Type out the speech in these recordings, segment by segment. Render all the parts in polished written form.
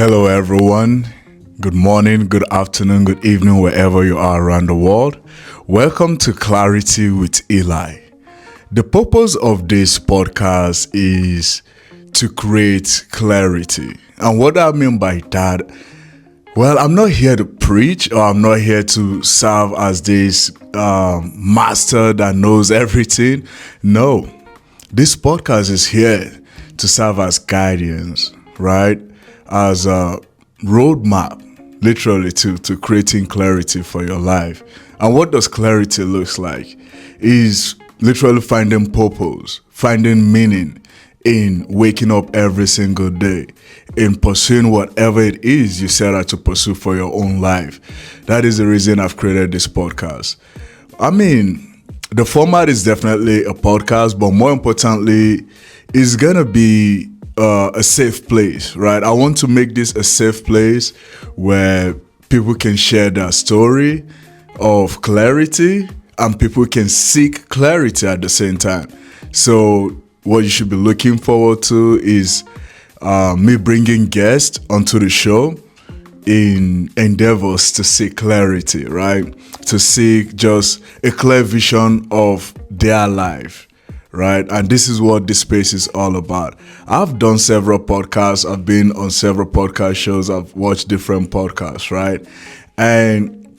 Hello, everyone. Good morning, good afternoon, good evening, wherever you are around the world. Welcome to Clarity with Eli. The purpose of this podcast is to create clarity. And what I mean by that, well, I'm not here to preach or I'm not here to serve as this master that knows everything. No, this podcast is here to serve as guidance, right? As a roadmap, literally to creating clarity for your life. And what does clarity looks like? Is literally finding purpose, finding meaning in waking up every single day, in pursuing whatever it is you set out to pursue for your own life. That is the reason I've created this podcast. I mean, the format is definitely a podcast, but more importantly, it's gonna be a safe place, right? I want to make this a safe place where people can share their story of clarity and people can seek clarity at the same time. So what you should be looking forward to is me bringing guests onto the show in endeavors to seek clarity, right? To seek just a clear vision of their life. Right. And this is what this space is all about. I've done several podcasts. I've been on several podcast shows. I've watched different podcasts. Right. And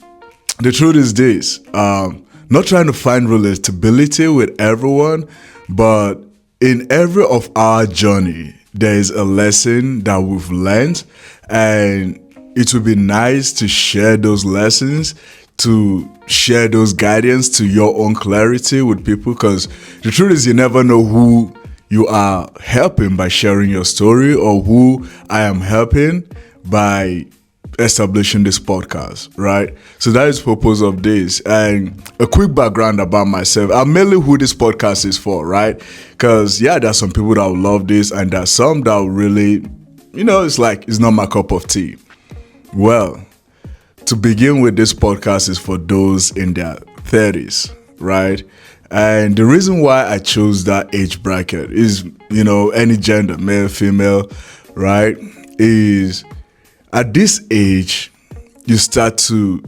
the truth is this, not trying to find relatability with everyone, but in every of our journey, there is a lesson that we've learned, and it would be nice to share those lessons, to share those guidance to your own clarity with people, because the truth is you never know who you are helping by sharing your story or who I am helping by establishing this podcast, right? So that is the purpose of this. And a quick background about myself. I'm mainly who this podcast is for, right? Because there's some people that will love this and there's some that will really, it's not my cup of tea. Well, to begin with, this podcast is for those in their 30s, right? And the reason why I chose that age bracket is, any gender, male, female, right? Is at this age, you start to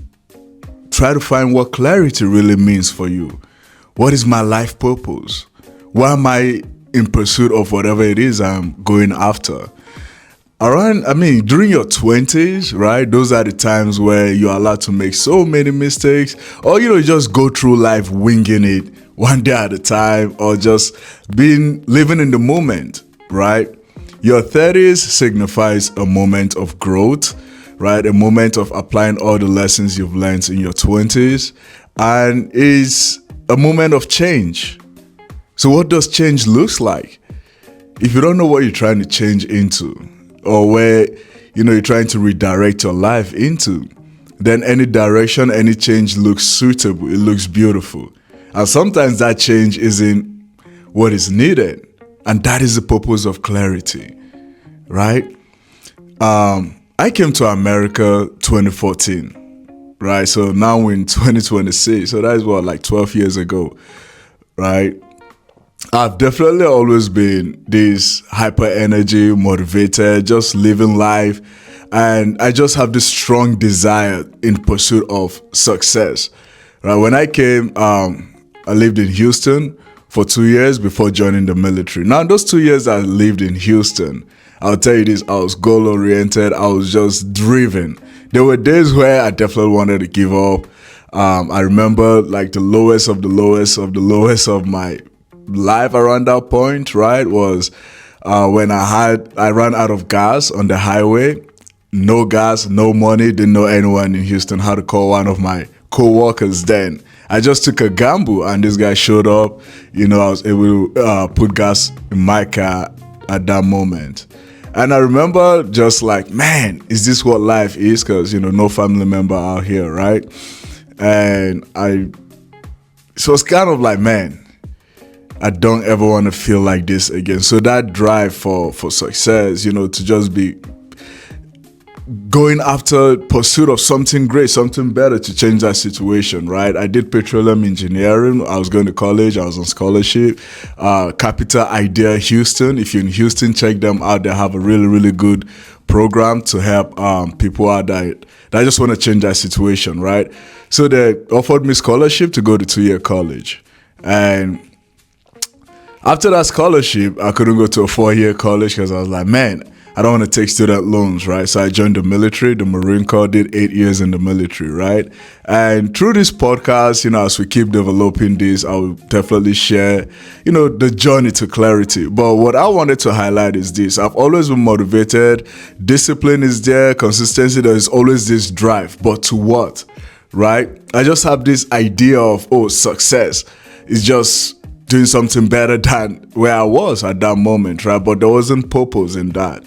try to find what clarity really means for you. What is my life purpose? Why am I in pursuit of whatever it is I'm going after? During your 20s, right? Those are the times where you're allowed to make so many mistakes, or, just go through life winging it one day at a time, or just living in the moment, right? Your 30s signifies a moment of growth, right? A moment of applying all the lessons you've learned in your 20s, and is a moment of change. So what does change looks like? If you don't know what you're trying to change into, or where, you're trying to redirect your life into, then any direction, any change looks suitable. It looks beautiful. And sometimes that change isn't what is needed. And that is the purpose of clarity, right? I came to America 2014, right? So now we're in 2026. So that is 12 years ago, right? I've definitely always been this hyper energy, motivated, just living life. And I just have this strong desire in pursuit of success. Right? When I came, I lived in Houston for 2 years before joining the military. Now, those 2 years I lived in Houston, I'll tell you this, I was goal-oriented. I was just driven. There were days where I definitely wanted to give up. I remember the lowest of the lowest of the lowest of my life around that point, right, was when I ran out of gas on the highway. No gas, no money, didn't know anyone in Houston, how to call one of my co-workers then. I just took a gamble and this guy showed up. I was able to put gas in my car at that moment. And I remember just man, is this what life is? Because, no family member out here, right? And so it's kind of man, I don't ever want to feel like this again. So that drive for success, to just be going after pursuit of something great, something better to change that situation, right? I did petroleum engineering. I was going to college. I was on scholarship. Capital Idea Houston. If you're in Houston, check them out. They have a really, really good program to help people out that just want to change their situation, right? So they offered me scholarship to go to 2-year college. And after that scholarship, I couldn't go to a 4-year college because I was like, man, I don't want to take student loans, right? So I joined the military, the Marine Corps, did 8 years in the military, right? And through this podcast, as we keep developing this, I will definitely share, the journey to clarity. But what I wanted to highlight is this. I've always been motivated. Discipline is there. Consistency, there is always this drive. But to what, right? I just have this idea of, success is just doing something better than where I was at that moment, right? But there wasn't purpose in that.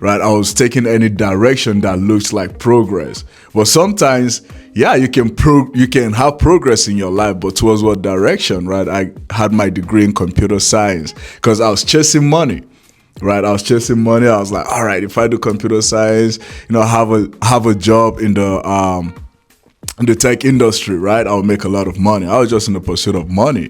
Right, I was taking any direction that looks like progress. But sometimes, you can have progress in your life, but towards what direction, right? I had my degree in computer science because I was chasing money, right? I was like, all right, if I do computer science, have a job in the tech industry, right? I'll make a lot of money. I was just in the pursuit of money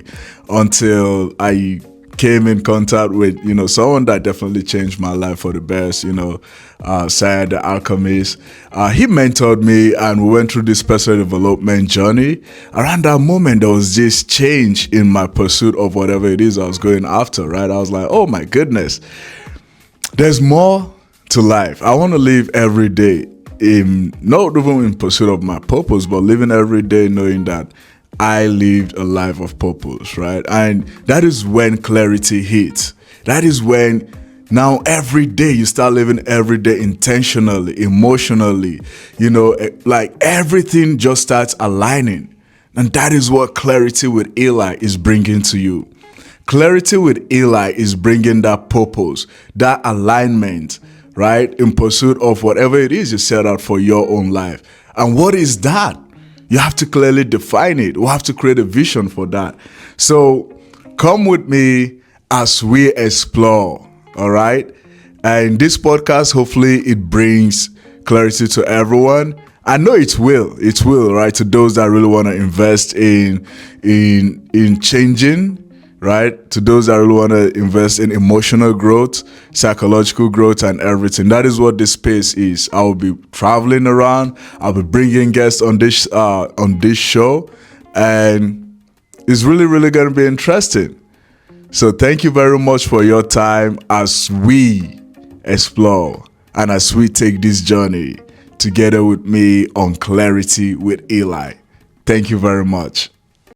until I came in contact with, someone that definitely changed my life for the best, Syed the Alchemist. He mentored me and we went through this personal development journey. Around that moment, there was this change in my pursuit of whatever it is I was going after, right? I was like, oh my goodness, there's more to life. I want to live every day not even in pursuit of my purpose, but living every day knowing that I lived a life of purpose, right? And that is when clarity hits. That is when now every day you start living every day intentionally, emotionally, like everything just starts aligning. And that is what Clarity with Eli is bringing to you. Clarity with Eli is bringing that purpose, that alignment, right? In pursuit of whatever it is you set out for your own life. And what is that? You have to clearly define it. We have to create a vision for that. So come with me as we explore, all right? And this podcast, hopefully it brings clarity to everyone. I know it will, right? To those that really want to invest in changing, right? To those that really want to invest in emotional growth, psychological growth, and everything. That is what this space is. I will be traveling around. I'll be bringing guests on this show, and it's really, really going to be interesting. So thank you very much for your time as we explore and as we take this journey together with me on Clarity with Eli. Thank you very much.